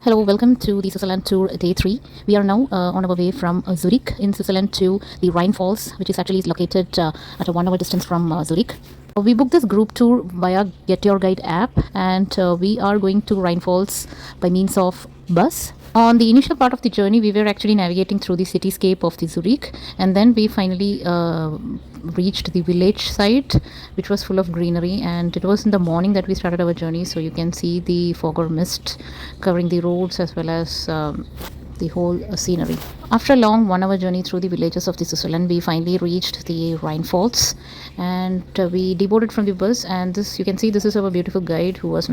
Hello, welcome to the Switzerland tour day 3. We are now on our way from Zurich in Switzerland to the Rhine Falls, which is actually located at a 1 hour distance from Zurich. We booked this group tour via Get Your Guide app, and we are going to Rhine Falls by means of bus. On the initial part of the journey, we were actually navigating through the cityscape of the Zurich, and then we finally reached the village site, which was full of greenery. And it was in the morning that we started our journey, so you can see the fog or mist covering the roads as well as the whole scenery. After a long 1 hour journey through the villages of the Switzerland, we finally reached the Rhine Falls, and we deboarded from the bus. And this, you can see, this is our beautiful guide who was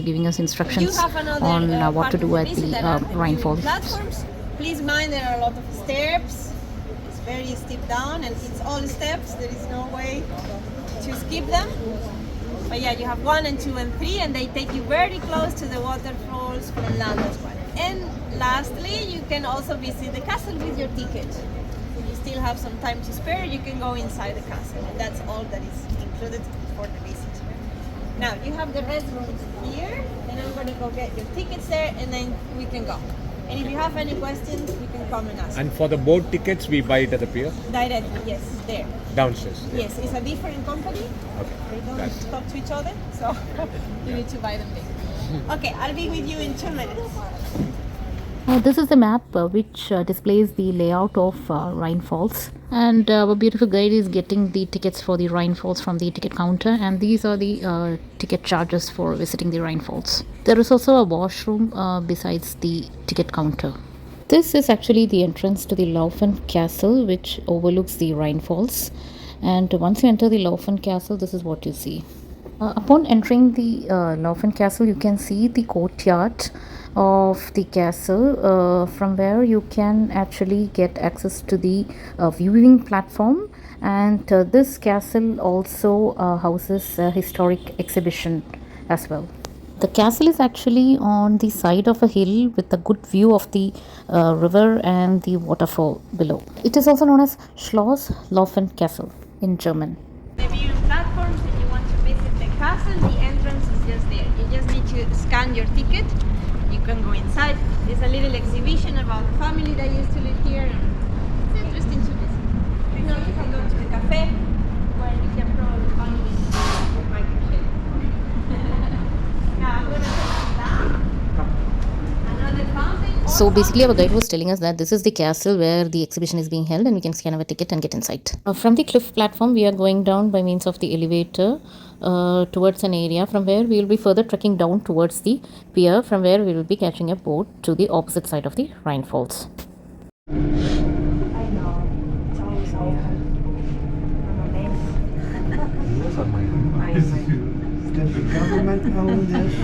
giving us instructions on what to do at the Rhine Falls. Platforms. Please mind there are a lot of steps. It's very steep down, and it's all steps. There is no way to skip them. But yeah, you have 1 and 2 and 3, and they take you very close to the waterfalls from land as well. And lastly, you can also visit the castle with your ticket. If you still have some time to spare, you can go inside the castle, and that's all that is included for the visit. Now, you have the restrooms here, and I'm going to go get your tickets there, and then we can go. And if you have any questions, you can come and ask. And for the boat tickets, we buy it at the pier? Directly, yes, there. Downstairs? Yes, it's a different company. Okay. They don't talk to each other, so you need to buy them there. Okay, I'll be with you in 2 minutes. This is the map which displays the layout of Rhine Falls, and our beautiful guide is getting the tickets for the Rhine Falls from the ticket counter, and these are the ticket charges for visiting the Rhine Falls. There is also a washroom besides the ticket counter. This is actually the entrance to the Laufen Castle, which overlooks the Rhine Falls, and once you enter the Laufen Castle, this is what you see. Upon entering the Laufen Castle, you can see the courtyard of the castle, from where you can actually get access to the viewing platform. And this castle also houses a historic exhibition as well. The castle is actually on the side of a hill with a good view of the river and the waterfall below. It is also known as Schloss Laufen Castle in German. The viewing platforms, if you want to visit the castle, the entrance is just there. You just need to scan your ticket. You can go inside. There's a little exhibition about the family that used to live here. It's interesting to visit. Now you can go to the cafe where you can probably find this microchip. Now I'm going to take you down. Another fountain. So basically our guide was telling us that this is the castle where the exhibition is being held, and we can scan our ticket and get inside. From the cliff platform, we are going down by means of the elevator towards an area from where we will be further trekking down towards the pier, from where we will be catching a boat to the opposite side of the Rhine Falls. I know. It's always open. Does the government own this?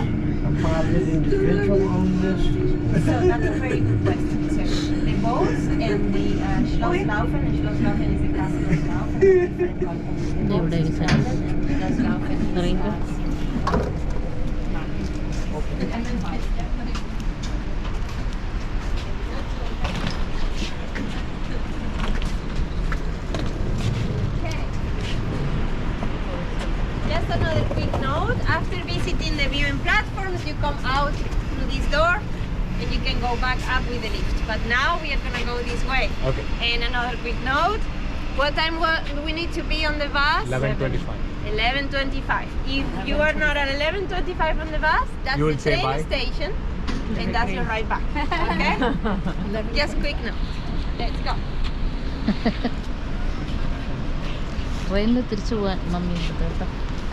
A private individual own this? So that's a very good question. So the boats and the Schloss Laufen, and Schloss Laufen is the castle of Laufen, different companies. The boats is private, and Schloss Laufen is and then five. Okay. Just another quick note, after visiting the viewing platforms, you come out through this door and you can go back up with the lift. But now we are going to go this way. Okay. And another quick note, what time do we need to be on the bus? 11:25. 11:25. If you are not at 11:25 on the bus, that's You will the say train bye? station, and that's your ride back. Okay? Just quick note. Let's go. ട്രെയിനിൽ തിരിച്ചു പോകാൻ mummy കേട്ടോ,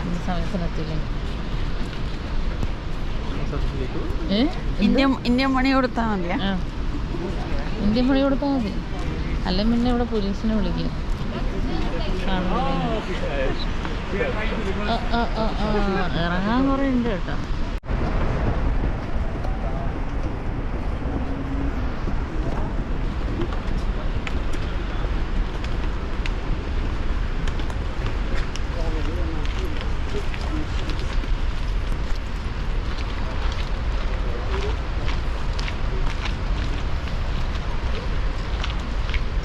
ഇന്ന സമയത്തിനെത്തില്ലേ? Indian money കൊടുത്താൽ മതിയാ? Indian money കൊടുത്താൽ മതി, അല്ലെങ്കിൽ പിന്നെ ഇവിടെ പോലീസിനെ വിളിക്കും. ഇറങ്ങാൻ കുറേ ഉണ്ട് കേട്ടോ.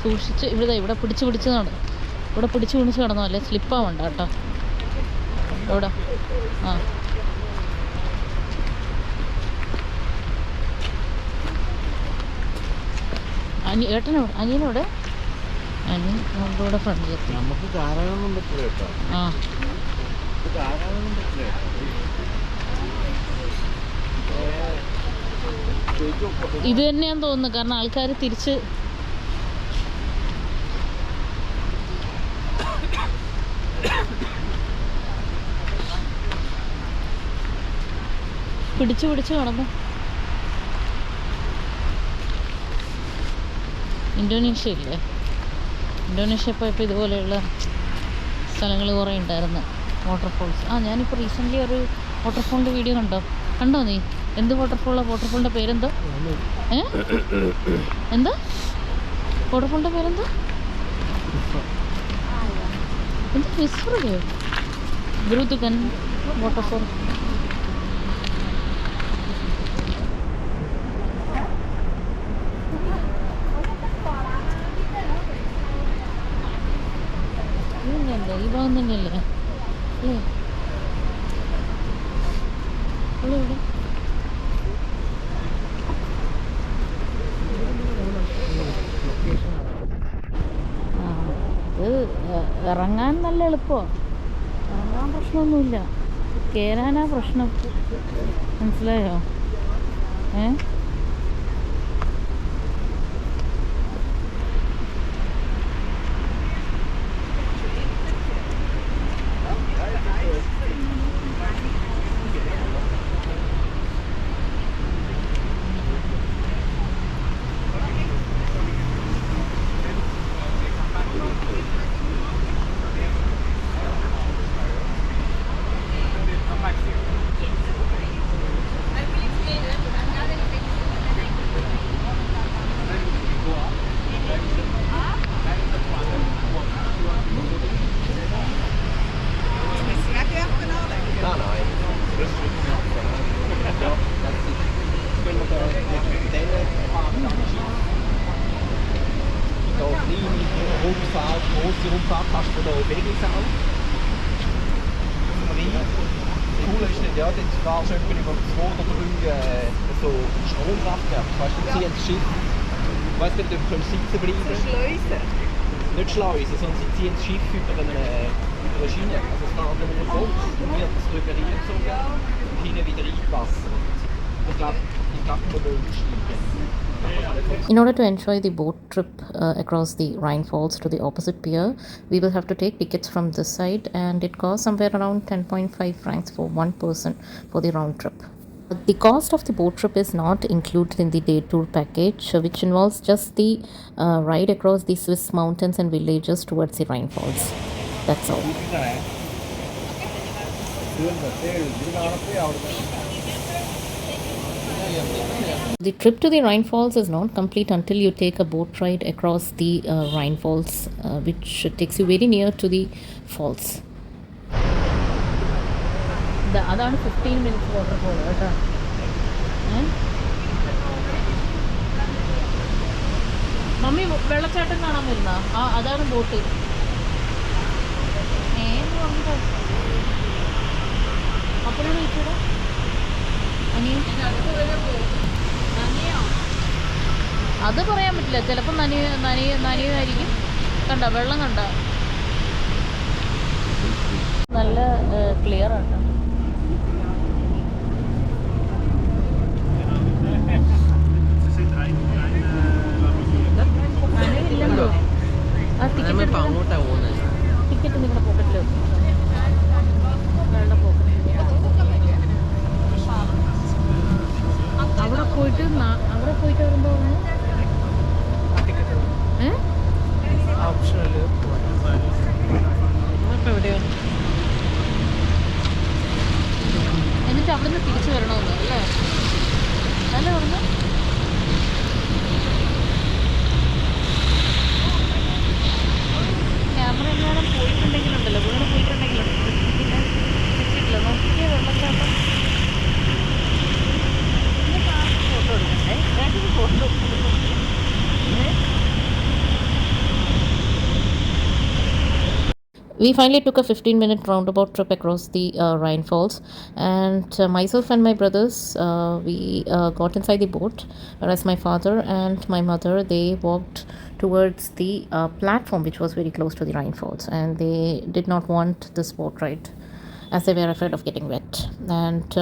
സൂക്ഷിച്ച് ഇവിടെ പിടിച്ച് കിടന്നോ, അല്ലേ സ്ലിപ്പാവണ്ട കേട്ടോ. എവിടെ? ആ അനിയനോടെ അനിയൻ നമ്മളിവിടെ ഫ്രണ്ടിലെത്തി. നമുക്ക് കാറാനൊന്നും പറ്റില്ല കേട്ടോ. ആ കാറാനൊന്നും പറ്റില്ല കേട്ടോ. ഇത് തന്നെയാന്ന് തോന്നുന്നു. കാരണം ആൾക്കാർ തിരിച്ച് പിടിച്ച് കിടന്നു. ഇന്തോനേഷ്യ ഇല്ലേ, ഇന്തോനേഷ്യ പോയപ്പോൾ ഇതുപോലെയുള്ള സ്ഥലങ്ങൾ കുറേ ഉണ്ടായിരുന്നു, വാട്ടർഫോൾസ്. ഞാനിപ്പോൾ റീസെൻ്റ്ലി ഒരു വാട്ടർഫോളിൻ്റെ വീഡിയോ കണ്ടോ നീ? എന്ത് വാട്ടർഫോളിൻ്റെ പേരെന്തോ? എന്താ വാട്ടർഫോളിൻ്റെ പേരെന്തോ? എന്താ മിസ്ഫറിയോ? ബ്രൂത്തുകൻ വാട്ടർഫോൾ. ഈ ഭാഗം തന്നെയല്ലേ അല്ലേ? ഇവിടെ ഇത് ഇറങ്ങാൻ നല്ല എളുപ്പമാണ്. ഇറങ്ങാൻ പ്രശ്നമൊന്നുമില്ല, കയറാനാ പ്രശ്നം. മനസ്സിലായോ? Grosse Rundfahrt hast du hier Wegelsau. Cool ist nicht, ja, dort fahrst du etwa über 2 oder 3 so Stromkraftwerke. Weißt du, du ziehst das Schiff, ich weiss nicht, ob du sitzen bleiben. So Schleusen? Nicht Schleusen, sondern sie ziehen das Schiff über eine Schiene. Also es fahren dann mit dem Boot, dann wird es drüber reingezogen und hinten wieder reingewassert. Ich glaube, wir wollen steigen. In order to enjoy the boat trip across the Rhine Falls to the opposite pier, we will have to take tickets from this side, and it costs somewhere around 10.5 francs for one person for the round trip. The cost of the boat trip is not included in the day tour package, which involves just the ride across the Swiss mountains and villages towards the Rhine Falls. That's all. The trip to the Rhine Falls is not complete until you take a boat ride across the Rhine Falls, which takes you very near to the falls. അതാണ് 15 minutes waterfall കേട്ടോ. Mummy വെള്ളച്ചാട്ടം കാണാൻ വരുന്ന അതാണ് boat. അപ്പോഴാണ് ചോദിച്ചത് അത് പറയാൻ പറ്റില്ല, ചിലപ്പോൾ നനയുമായിരിക്കും. കണ്ട വെള്ളം കണ്ട നല്ല ക്ലിയർ ആണ്. ടിക്കറ്റ് നിങ്ങളുടെ പോക്കറ്റിൽ വേണ്ട പോക്കറ്റിൽ അവിടെ പോയിട്ട് വരുമ്പോൾ എവിടെയാണ് എന്നിട്ട് അവിടെ നിന്ന് തിരിച്ചു വരണമെന്ന് അല്ലേ അല്ലേ പറഞ്ഞു. ക്യാമറ എങ്ങാനും പോയിട്ടുണ്ടെങ്കിലുണ്ടല്ലോ, വീണ് പോയിട്ടുണ്ടെങ്കിലുണ്ട്. പിന്നെ വെച്ചിട്ടില്ല, നോക്കിയ വെള്ളച്ചാട്ടം. ഫോട്ടോ എടുക്കണ്ടേ? Photo We finally took a 15-minute roundabout trip across the Rhine Falls, and myself and my brothers, we got inside the boat, whereas my father and my mother, they walked towards the platform which was very close to the Rhine Falls, and they did not want this boat ride as they were afraid of getting wet. And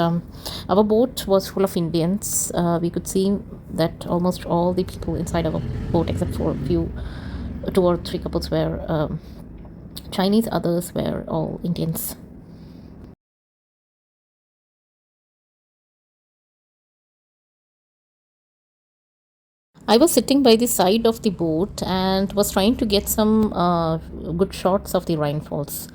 our boat was full of Indians. We could see that almost all the people inside our boat, except for a few, 2 or 3 couples, were Chinese, others were all Indians. I was sitting by the side of the boat and was trying to get some good shots of the Rhine Falls.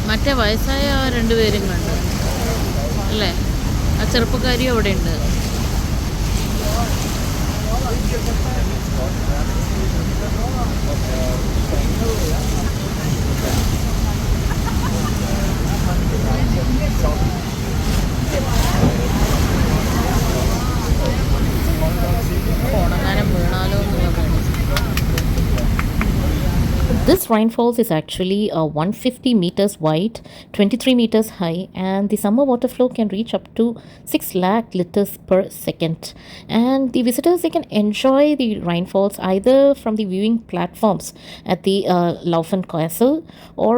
മറ്റേ വയസ്സായ ആ രണ്ടുപേരും കണ്ടു അല്ലേ? ആ ചെറുപ്പക്കാരിയും അവിടെ ഉണ്ട്. ഉണങ്ങാനും വീണാലോ എന്നുള്ള പേടി. This Rhine Falls is actually 150 meters wide, 23 meters high, and the summer water flow can reach up to 6 lakh liters per second. And the visitors, they can enjoy the Rhine Falls either from the viewing platforms at the Laufen Castle, or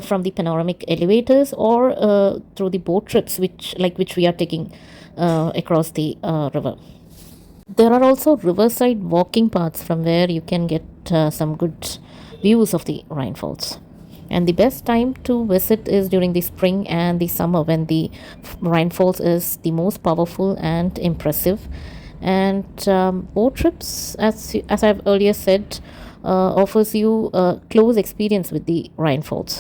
from the panoramic elevators, or through the boat trips which we are taking across the river. There are also riverside walking paths from where you can get some good views of the Rhine Falls. And the best time to visit is during the spring and the summer, when the Rhine Falls is the most powerful and impressive. And boat trips, as I've earlier said, offers you a close experience with the Rhine Falls.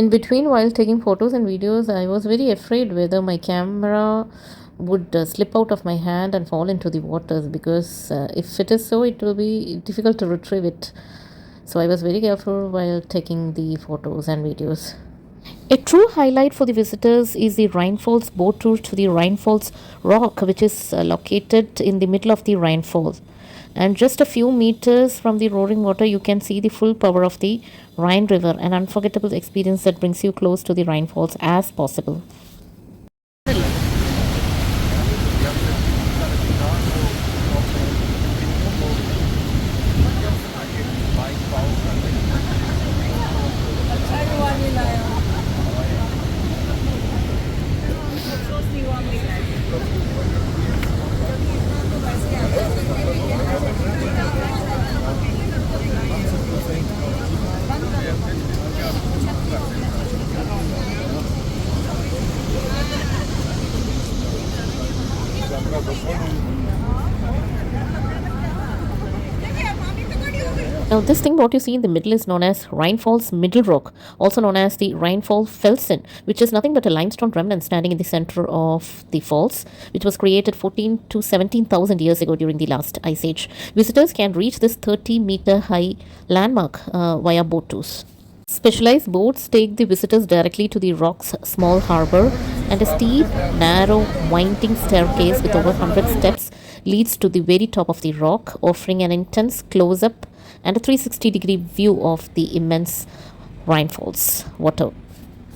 In between, while taking photos and videos, I was very afraid whether my camera would slip out of my hand and fall into the waters, because if it is so, it will be difficult to retrieve it. So I was very careful while taking the photos and videos. A true highlight for the visitors is the Rhine Falls boat tour to the Rhine Falls Rock, which is located in the middle of the Rhine Falls. And just a few meters from the roaring water, you can see the full power of the Rhine River, an unforgettable experience that brings you close to the Rhine Falls as possible. Now, this thing what you see in the middle is known as Rhine Falls Middle Rock, also known as the Rhine Fall Felsen, which is nothing but a limestone remnant standing in the center of the falls, which was created 14 to 17,000 years ago during the last ice age. Visitors can reach this 30-meter high landmark via boat tours. Specialized boats take the visitors directly to the rock's small harbor, and a steep, narrow, winding staircase with over 100 steps leads to the very top of the rock, offering an intense close-up and a 360-degree view of the immense Rhine Falls water.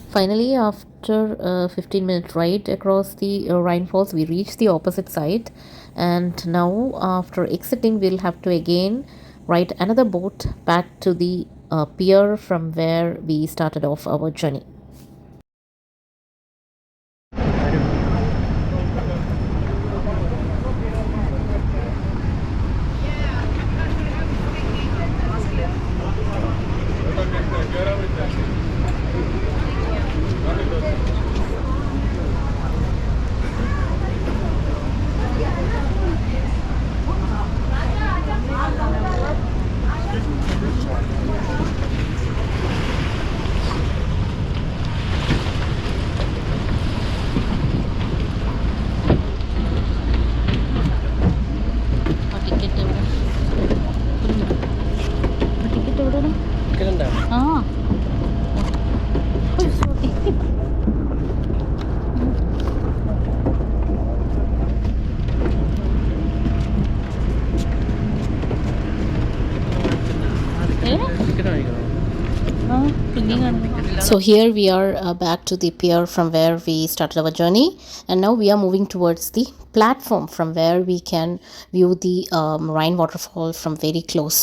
Finally, after a 15-minute ride across the Rhine Falls, we reached the opposite side, and now after exiting, we'll have to again ride another boat back to the pier from where we started off our journey. So here we are back to the pier from where we started our journey, and now we are moving towards the platform from where we can view the Rhine waterfall from very close.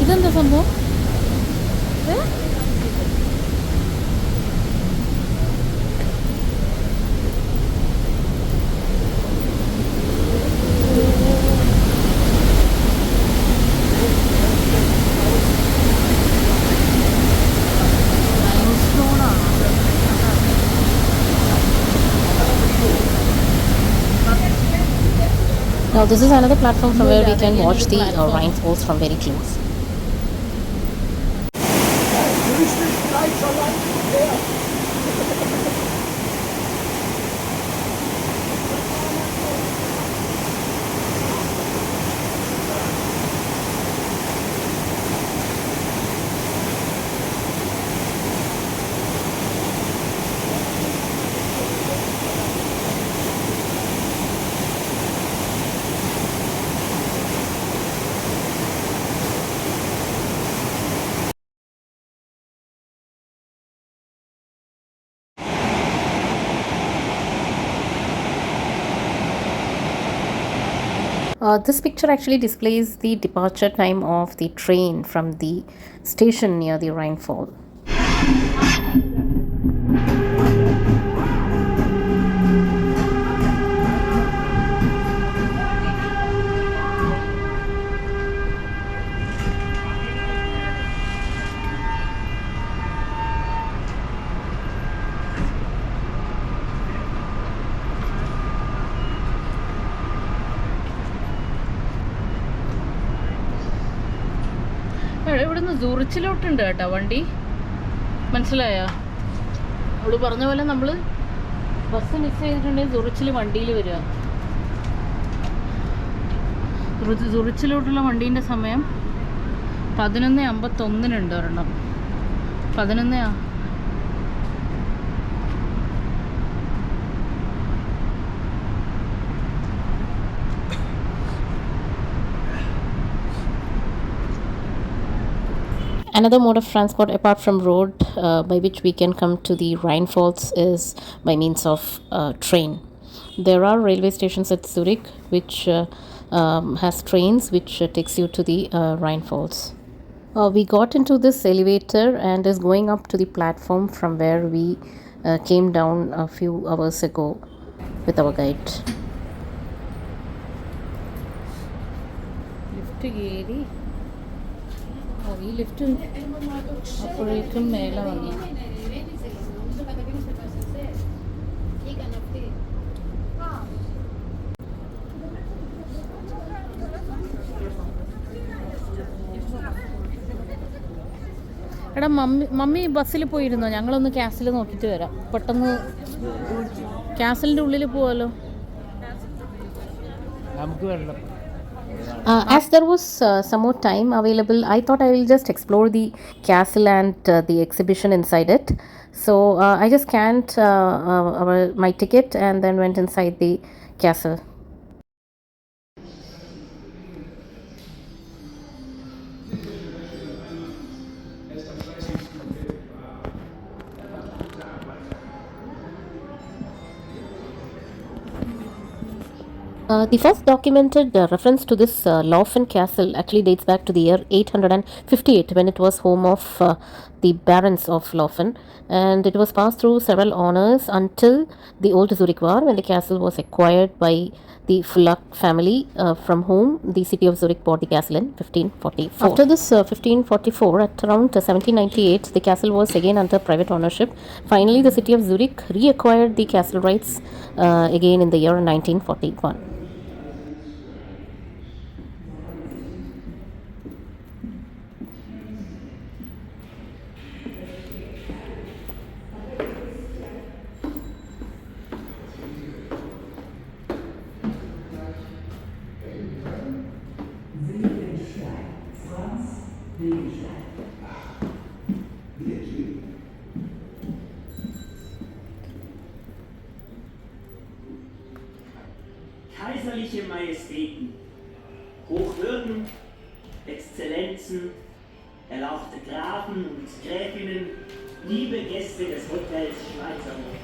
ഇതെന്താ സംഭവം? Now this is another platform from where we can watch the Rhine falls from very close. This picture actually displays the departure time of the train from the station near the Rhine Fall. ഇവിടുന്ന് സൂറിച്ചിലോട്ടുണ്ട് കേട്ടോ വണ്ടി, മനസ്സിലായോ? അവള് പറഞ്ഞ പോലെ നമ്മൾ bus miss ചെയ്തിട്ടുണ്ടെങ്കിൽ സൂറിച്ചിൽ വണ്ടിയിൽ വരിക. സൂറിച്ചിലോട്ടുള്ള വണ്ടീൻ്റെ സമയം 11:51 ഒരെണ്ണം. 11. Another mode of transport apart from road by which we can come to the Rhine Falls is by means of train. There are railway stations at Zurich which has trains which takes you to the Rhine Falls. We got into this elevator and is going up to the platform from where we came down a few hours ago with our guide. Lift keri. ഈ lift അപ്പോഴേക്കും മേലെ വന്നു. എടാ mummy ബസ്സിൽ പോയിരുന്നോ? ഞങ്ങളൊന്ന് castle നോക്കിയിട്ട് വരാം. പെട്ടെന്ന് കാസിലിൻ്റെ ഉള്ളിൽ പോവാലോ. നമുക്ക് വെള്ളം As there was some more time available, I thought I will just explore the castle and the exhibition inside it. So I just scanned my ticket and then went inside the castle. The first documented reference to this Laufen castle actually dates back to the year 858 when it was home of the barons of Laufen, and it was passed through several owners until the old Zurich war, when the castle was acquired by the Fulak family, from whom the city of Zurich bought the castle in 1544. After this 1544, at around 1798, the castle was again under private ownership. Finally, the city of Zurich reacquired the castle rights again in the year 1941. Franz Wegenstein. kaiserliche Majestäten, Hochwürden, Exzellenzen, erlauchte Grafen und Gräfinnen, liebe Gäste des Hotels Schweizerhof.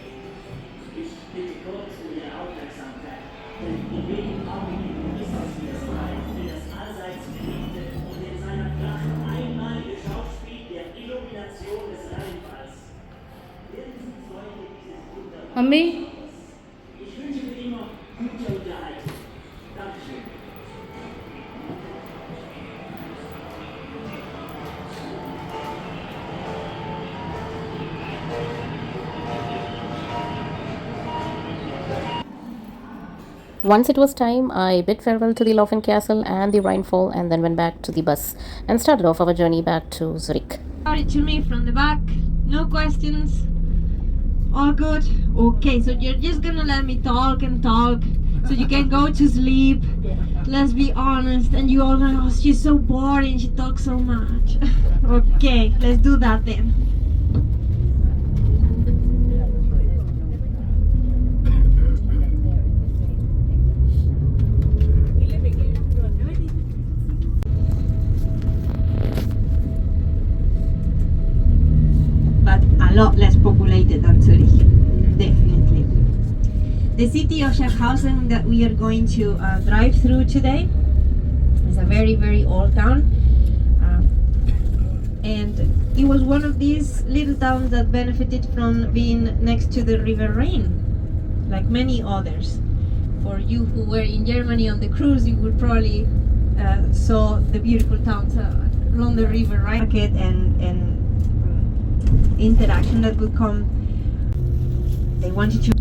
Ich bitte kurz um Ihre Aufmerksamkeit, denn in wenigen Augenblicken ist es wieder soweit für das allseits beliebte und in seiner Pracht einmalige Schauspiel der Illumination des Rheinfalls. Werden Sie Zeuge dieses wunderbaren Mami? Ich wünsche mir immer gute Unterhaltung. Dankeschön. Once it was time, I bid farewell to the Laufen Castle and the Rhinefall and then went back to the bus and started off our journey back to Zurich. Sorry to me from the back. No questions. All good. Okay, so you're just gonna let me talk and talk so you can go to sleep. Let's be honest. And you all go, oh, she's so boring. She talks so much. Okay, let's do that then. But a lot less populated than Zurich, definitely. The city of Schaffhausen that we are going to drive through today is a very, very old town. And it was one of these little towns that benefited from being next to the River Rhine, like many others. For you who were in Germany on the cruise, you would probably saw the beautiful towns along the River Rhine and interaction that would come. They wanted to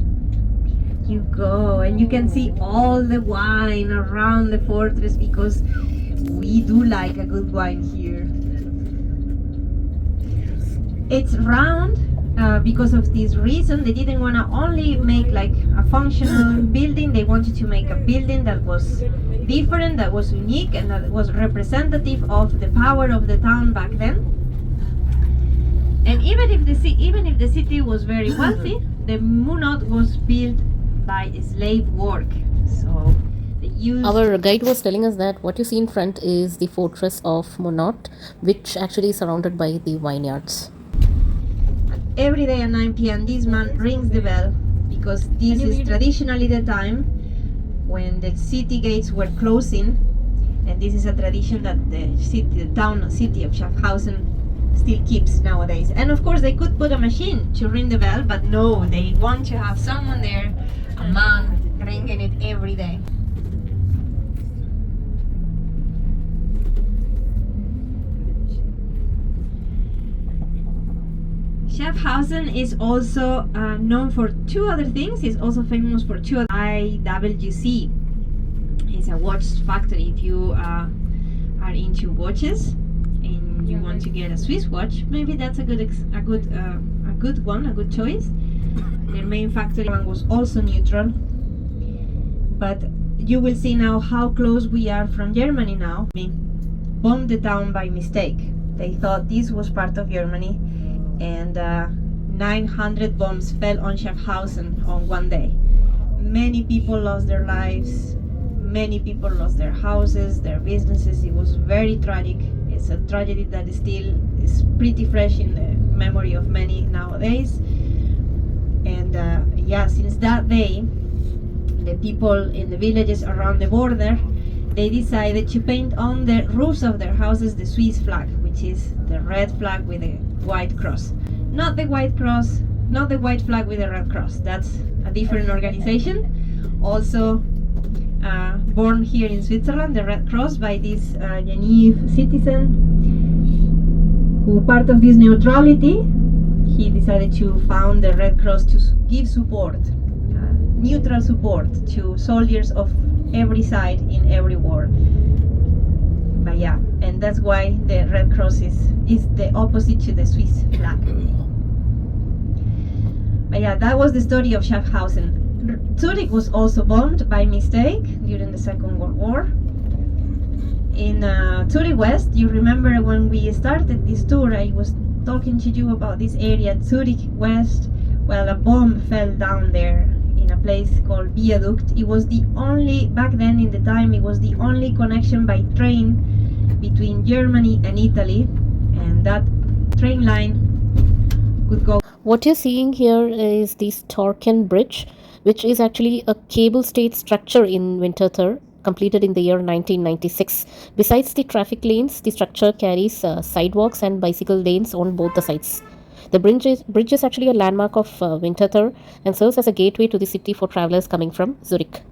you go and you can see all the wine around the fortress because we do like a good wine here. It's round because of this reason. They didn't want to only make like a functional building, they wanted to make a building that was different, that was unique, and that was representative of the power of the town back then. And even if the city was very wealthy, the Munot was built by slave work. So they used. Our guide was telling us that what you see in front is the fortress of Monot, which actually is surrounded by the vineyards. Every day at 9 p.m. this man rings the bell because this is traditionally the time when the city gates were closing, and this is a tradition that the city of Schaffhausen still keeps nowadays. And of course they could put a machine to ring the bell, but no, they want to have someone there, a man ringing it every day. Schaffhausen is also known for two other things. It's also famous for two other IWC. It's a watch factory. If you are into watches and you want to get a Swiss watch, maybe that's a good choice. Their main factory was also neutral, but you will see now how close we are from Germany now. We bombed the town by mistake. They thought this was part of Germany, and 900 bombs fell on Schaffhausen on one day. Many people lost their lives, many people lost their houses, their businesses. It was very tragic. It's a tragedy that is pretty fresh in the memory of many nowadays. And since that day, the people in the villages around the border, they decided to paint on the roofs of their houses the Swiss flag, which is the red flag with a white cross. Not the white cross, not the white flag with a red cross. That's a different organization. Also born here in Switzerland, the Red Cross, by this Geneve citizen who, part of this neutrality, he decided to found the Red Cross to give support, neutral support to soldiers of every side in every war. But yeah, and that's why the Red Cross is the opposite to the Swiss flag. But yeah, that was the story of Schaffhausen. Zurich was also bombed by mistake during the Second World War. In Zurich West, you remember when we started this tour, I was talking to you about this area, Zurich West. Well, a bomb fell down there in a place called Viaduct. It was the only, back then in the time, it was the only connection by train between Germany and Italy, and that train line could go. What you're seeing here is the Storken Bridge, which is actually a cable-stayed structure in Winterthur, completed in the year 1996. Besides the traffic lanes, the structure carries sidewalks and bicycle lanes on both the sides. The bridge is actually a landmark of Winterthur and serves as a gateway to the city for travelers coming from Zurich.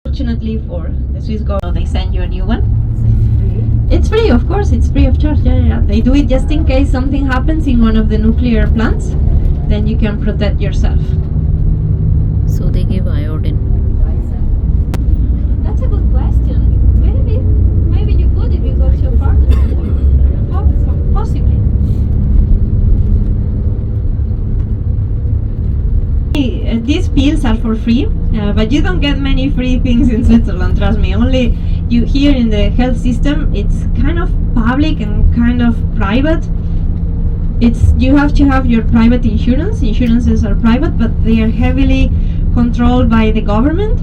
Fortunately for the Swiss government, they send you a new one. It's free, of course, it's free of charge. Yeah. They do it just in case something happens in one of the nuclear plants, then you can protect yourself. So they give iodine. That's a good question. Maybe you could if you go to a farm. Possibly. These pills are for free, but you don't get many free things in Switzerland, trust me. Only you here in the health system, it's kind of public and kind of private. You have to have your private insurance. Insurances are private, but they are heavily controlled by the government.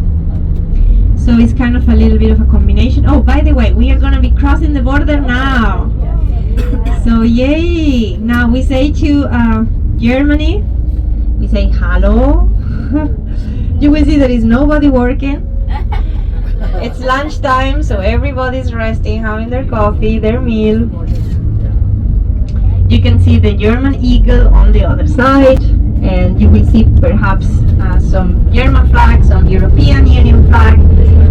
So it's kind of a little bit of a combination. Oh, by the way, we are going to be crossing the border now. So yay! Now we say to Germany, we say hello. You will see there is nobody working. It's lunchtime, so everybody's resting, having their coffee, their meal. You can see the German eagle on the other side, and you will see perhaps some German flag, some European Union flag,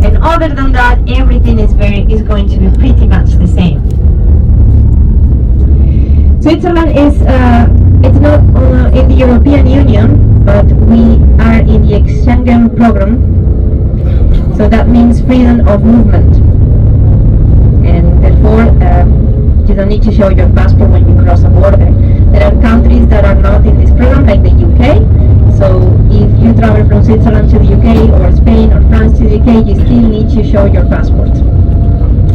and other than that, everything is going to be pretty much the same. Switzerland is it's not in the European Union, but we are in the Schengen program, so that means freedom of movement, and therefore you don't need to show your passport when you cross a border. There are countries that are not in this program, like the UK, so if you travel from Switzerland to the UK or Spain or France to the UK, you still need to show your passport.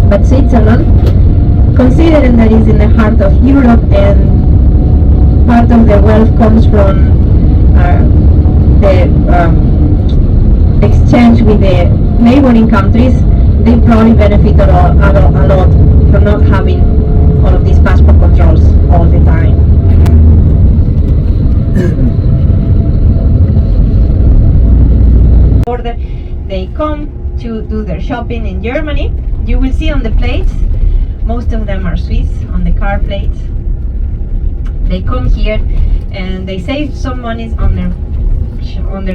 But Switzerland, considering that it's in the heart of Europe and part of the wealth comes from the exchange with the neighboring countries, they probably benefit a lot from not having all of these passport controls all the time. Order, they come to do their shopping in Germany. You will see on the plates, most of them are Swiss, on the car plates. They come here and they save some money on their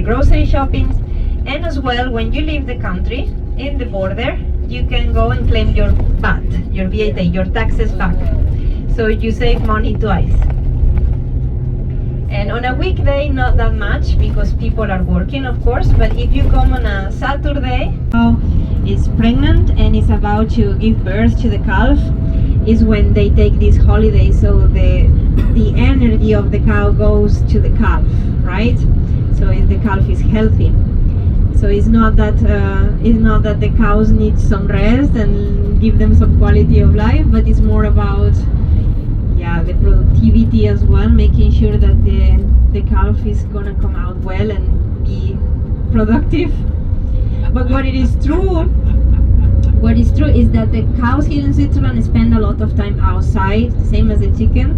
grocery shopping, and as well when you leave the country in the border you can go and claim your VAT, your VAT, your taxes back, so you save money twice. And on a weekday not that much because people are working, of course, but if you come on a Saturday, is pregnant and is about to give birth to the calf, is when they take this holiday, so the energy of the cow goes to the calf, right? So the calf is healthy. So it's not that the cows need some rest and give them some quality of life, but it's more about the productivity as well, making sure that the calf is gonna come out well and be productive. But what is true is that the cows here in Switzerland spend a lot of time outside, same as the chicken.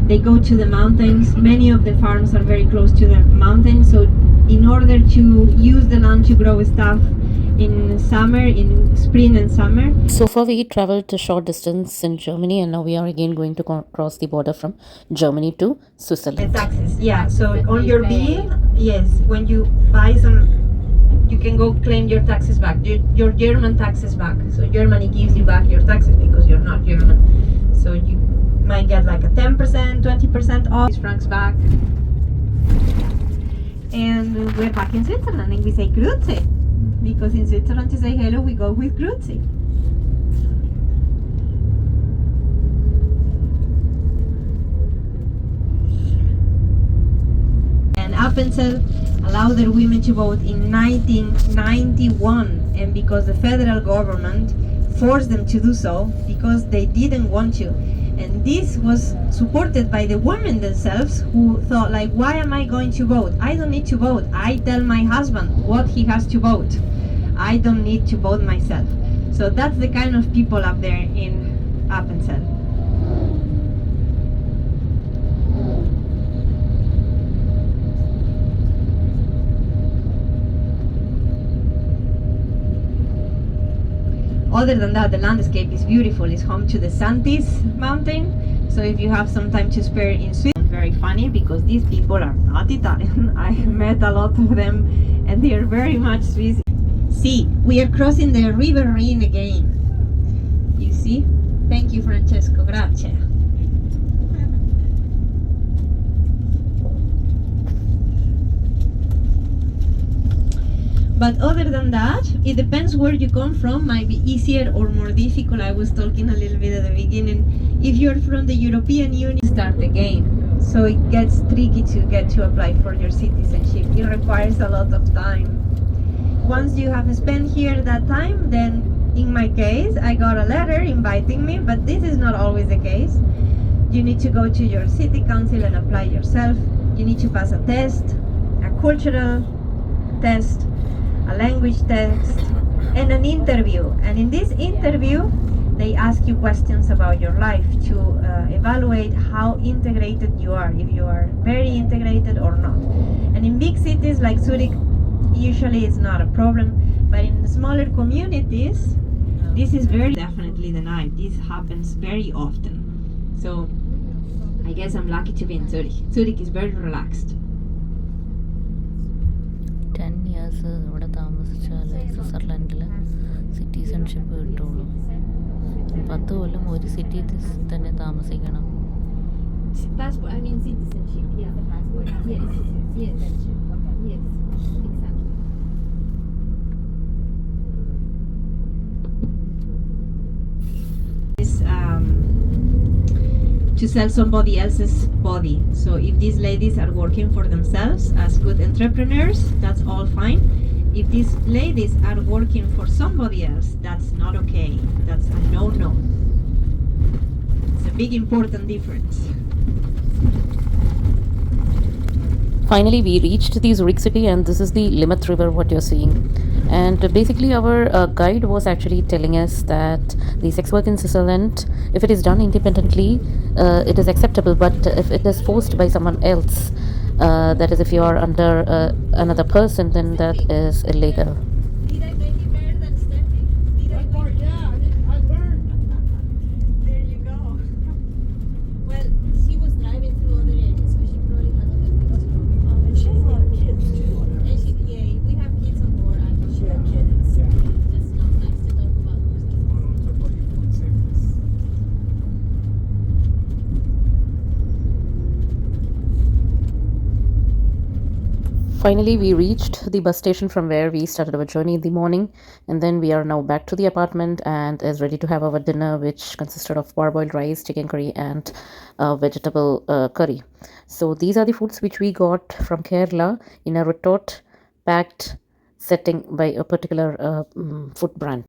They go to the mountains. Many of the farms are very close to the mountains, so in order to use the land to grow stuff in summer, in spring and summer. So far we traveled a short distance in Germany, and now we are again going to cross the border from Germany to Switzerland. The taxes, yeah. So on your bill, yes, when you buy some, you can go claim your taxes back, your German taxes back. So Germany gives you back your taxes because you're not German. So you might get like a 10%, 20% off, francs back. And we're back in Switzerland and we say Grüezi. Because in Switzerland to say hello we go with Grüezi. And Appenzell allowed their women to vote in 1991, and because the federal government forced them to do so, because they didn't want to. And this was supported by the women themselves, who thought like, why am I going to vote? I don't need to vote. I tell my husband what he has to vote. I don't need to vote myself. So that's the kind of people up there in Appenzell. Other than that, the landscape is beautiful. It's home to the Santis mountain. So if you have some time to spare in Sweden, very funny because these people are not Italian. I met a lot of them and they are very much Swiss. See, we are crossing the river Rhine again. You see? Thank you, Francesco. Grazie. But other than that, it depends where you come from. Might be easier or more difficult. I was talking a little bit at the beginning. If you're from the European Union, start the game. So it gets tricky to get to apply for your citizenship. It requires a lot of time. Once you have spent here that time, then in my case, I got a letter inviting me, but this is not always the case. You need to go to your city council and apply yourself. You need to pass a test, a cultural test, a language test, and an interview. And in this interview, they ask you questions about your life to evaluate how integrated you are, if you are very integrated or not. And in big cities like Zurich, usually it's not a problem, but in smaller communities, this is very definitely denied. This happens very often. So I guess I'm lucky to be in Zurich. Zurich is very relaxed. 10 years ഇവിടെ താമസിച്ചാൽ സ്വിറ്റ്സർലൻഡിൽ citizenship കിട്ടുള്ളൂ. 10 കൊല്ലം ഒരു സിറ്റിയിൽ തന്നെ താമസിക്കണം. That's what I mean, citizenship. Yeah. Yes. Yes. Yes. Exactly. Is to sell somebody else's body. So if these ladies are working for themselves as good entrepreneurs, that's all fine. If these ladies are working for somebody else, that's not okay. That's a no-no. It's a big important difference. Finally, we reached the Zurich city, and this is the Limmat River, what you're seeing. And basically, our guide was actually telling us that the sex work in Switzerland, if it is done independently, it is acceptable. But if it is forced by someone else, that is, if you are under another person, then that is illegal. Did I make it better than Steffi? Did I make it? Yeah, I learned. There you go. Well, she was driving through other areas, so she probably had other things to do. And she has a lot of kids too. And she, yeah, if we have kids on board, I'm not She sure. had kids. Just not nice to talk about. Finally, we reached the bus station from where we started our journey in the morning, and then we are now back to the apartment and is ready to have our dinner, which consisted of parboiled rice, chicken curry, and vegetable curry. So these are the foods which we got from Kerala in a retort packed setting by a particular food brand.